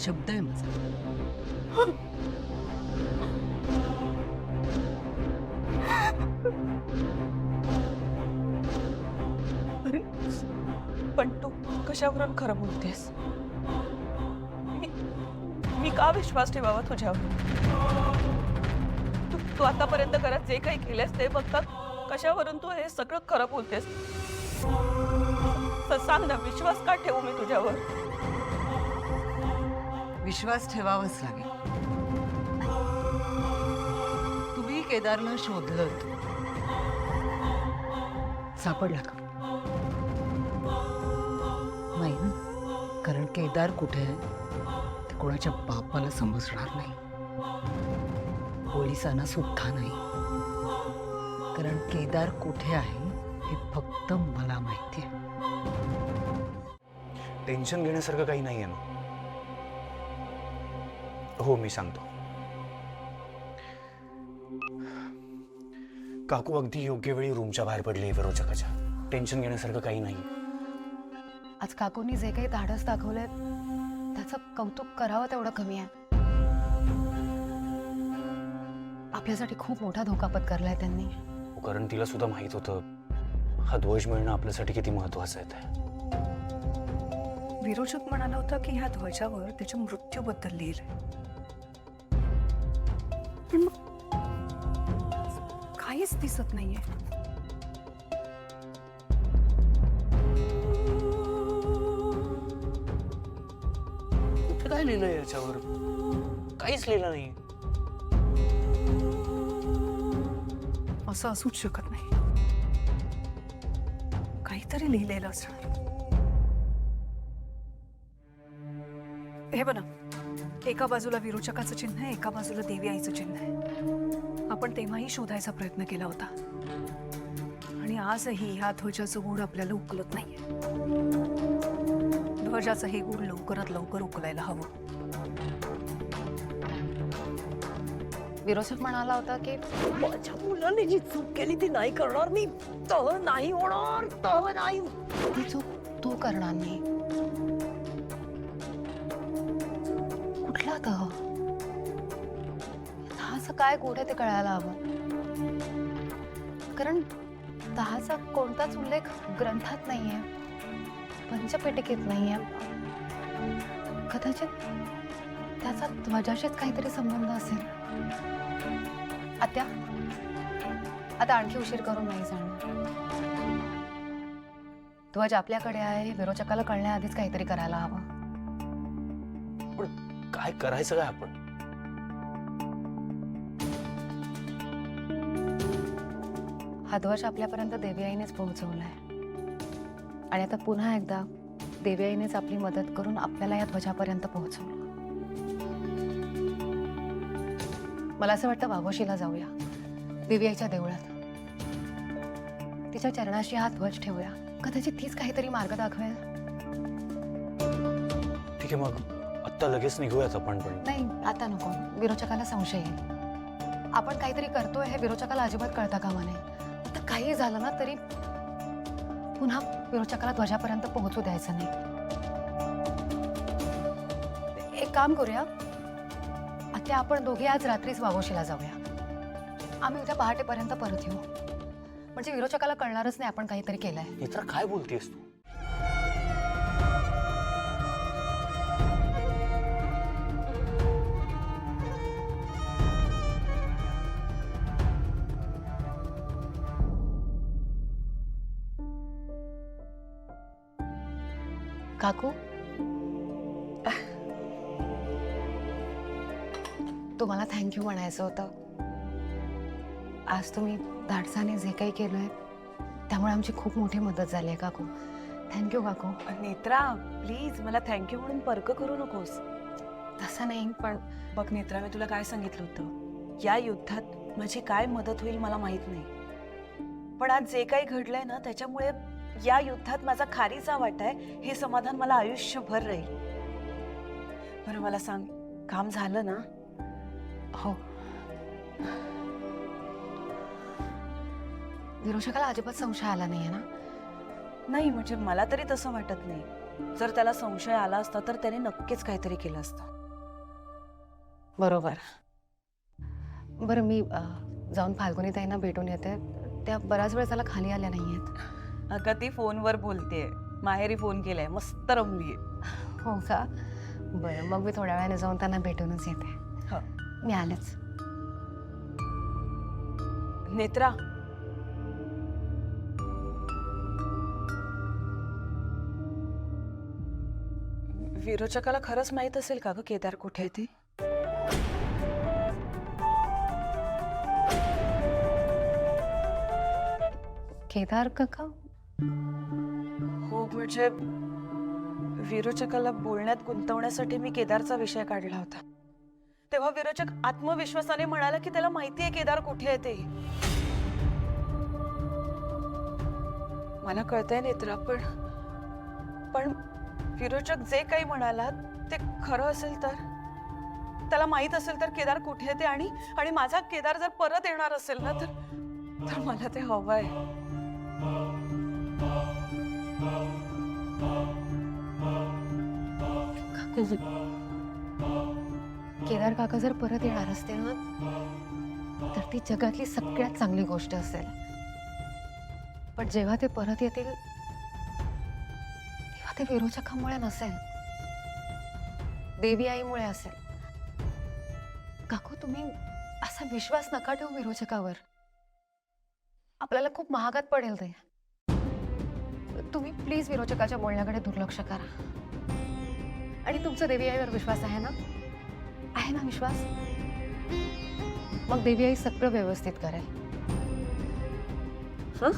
शब्द आहे माझा. पण तू कशावरून खरं बोलतेस? मी का विश्वास ठेवावा तुझ्यावर? तू आतापर्यंत घरात जे काही केलेस ते बघता कशावरून तू हे सगळं खरं बोलतेस? सांग ना, विश्वास का ठेवू मी तुझ्यावर? विश्वास ठेवावाच लागेल. तुम्ही केदारनं शोधलं सापडला का? नाही ना, कारण केदार कुठे आहे ते कोणाच्या बापाला समजणार नाही, पोलिसांना सुद्धा नाही. कारण केदार कुठे आहे हे फक्त मला माहिती आहे. टेन्शन घेण्यासारखं काही नाहीये ना. हो, मी सांगतो. काकू अगदी योग्य वेळी रूमच्या बाहेर पडली विरोचकाच्या. टेन्शन घेण्यासारखं काही नाही. आज काकूंनी जे काही धाडस दाखवलंय त्याचं कौतुक करावं तेवढं कमी आहे. आपल्यासाठी खूप मोठा धोका पत्करलाय त्यांनी. कारण तिला सुद्धा माहित होतं हा ध्वज मिळणं आपल्यासाठी किती महत्वाचं आहे ते. विरोचक म्हणाला होता की ह्या ध्वजावर त्याच्या मृत्यूबद्दल लिहिलंय. पण मग काहीच दिसत नाहीये. कुठे काय लिहिलंय याच्यावर? काहीच लिहिलं नाही. असं असूच शकत नाही. काहीतरी लिहिलेलं असणार. हे बघा, एका बाजूला विरोचकाचं चिन्ह आहे, एका बाजूला देवी आईचं चिन्ह आहे. आपण तेव्हाही शोधायचा प्रयत्न केला होता आणि आजही ह्या ध्वजाचं गूढ आपल्याला उकलत नाहीये. ध्वजाचं हे गूढ लवकरात लवकर उकलायला हवं. विरोचक म्हणाला होता की माझ्या मुलाने जी चूक केली ती नाही करणार मी. तह नाही होणार, तह नाही. ती चूक तू करणार नाही. कुठला तह? तहाचं काय गूढ आहे ते कळायला हवं. कारण तहाचा कोणताच उल्लेख ग्रंथात नाहीये, पंचपेटिकेत नाहीये. कदाचित त्याचा ध्वजाशीच काहीतरी संबंध असेल. आत्या, आता आणखी उशीर करून नाही जाणार. ध्वज आपल्याकडे आहे, विरोचकाला कळण्याआधीच काहीतरी करायला हवं. पण काय करायचं काय आपण? हा ध्वज आपल्यापर्यंत देवी आईनेच पोहोचवलाय आणि आता पुन्हा एकदा देवी आईनेच आपली मदत करून आपल्याला या ध्वजापर्यंत पोहोचवलं. मला असं वाटतं वाघोशीला जाऊया, देवी आईच्या देवळात. तिच्या चरणाशी हा ध्वज ठेवूया. कदाचित तीच काहीतरी मार्ग दाखवेल. ठीक आहे, मग आत्ता लगेच निघूयात आपण. पण नाही, आता नको. विरोचकाला संशय येईल. आपण काहीतरी करतोय हे विरोचकाला अजिबात कळता कामा नये. आता काही झालं ना तरी पुन्हा विरोचकाला ध्वजापर्यंत पोहोचू द्यायचं नाही. एक काम करूया, आता आपण दोघे आज रात्रीच वाघोशीला जाऊया. आम्ही उद्या पहाटेपर्यंत परत येऊ. म्हणजे विरोचकाला कळणारच नाही आपण काहीतरी केलंय. नेत्रा, काय बोलतेस तू? काकू, तुम्हाला थँक्यू म्हणायचं होतं. आज तुम्ही धाडसाने जे काही केलंय त्यामुळे आमची खूप मोठी मदत झाली आहे काकू. थँक्यू काकू. नेत्रा, प्लीज मला थँक्यू म्हणून पर्क करू नकोस. तसं नाही, पण बघ नेत्रा, मी तुला काय सांगितलं होतं, या युद्धात माझी काय मदत होईल मला माहित नाही. पण आज जे काही घडलंय ना त्याच्यामुळे या युद्धात माझा खारीचा वाटा आहे हे समाधान मला आयुष्यभर राहील. बरं मला सांग, काम झालं ना? हो. विरोचकाला अजिबात संशय आला नाहीये ना? नाही, म्हणजे मला तरी तसं वाटत नाही. जर त्याला संशय आला असता तर त्याने नक्कीच काहीतरी केलं असतं. बरोबर. बरं मी जाऊन फाल्गुनीताईंना भेटून येते. त्या बराच वेळ त्याला खाली आल्या नाही आहेत. अगं ती फोनवर बोलतेय, माहेरी फोन केलाय, मस्त रमलीये. हो का? बरं मग मी थोड्या वेळाने जाऊन त्यांना भेटूनच येते. हो. मी आलेच. नेत्रा, विरोचकाला खरंच माहित असेल का ग केदार कुठे आहे ते? केदार काका? हो म्हणजे विरोचकाला बोलण्यात गुंतवण्यासाठी मी केदारचा विषय काढला होता. तेव्हा विरोचक आत्मविश्वासाने म्हणाला की त्याला माहिती आहे केदार कुठे आहे ते. मला कळतंय नेत्रा, पण विरोचक जे काही म्हणाला ते खरं असेल तर, त्याला माहित असेल तर केदार कुठे आहे ते, आणि माझा केदार जर परत येणार असेल ना तर मला ते हवंय. केदार काका जर परत येणार असते ना तर ती जगातली सगळ्यात चांगली गोष्ट असेल. पण जेव्हा ते परत येतील तेव्हा ते विरोचकामुळे नसेल, देवी आईमुळे असेल. काकू तुम्ही असा विश्वास नका ठेवू विरोचकावर. आपल्याला खूप महागात पडेल ते. तुम्ही प्लीज विरोचकाच्या बोलण्याकडे दुर्लक्ष करा. आणि तुमचा देवी आईवर विश्वास आहे ना? आहे ना विश्वास? मग देवी आई सगळं व्यवस्थित करेल. हं?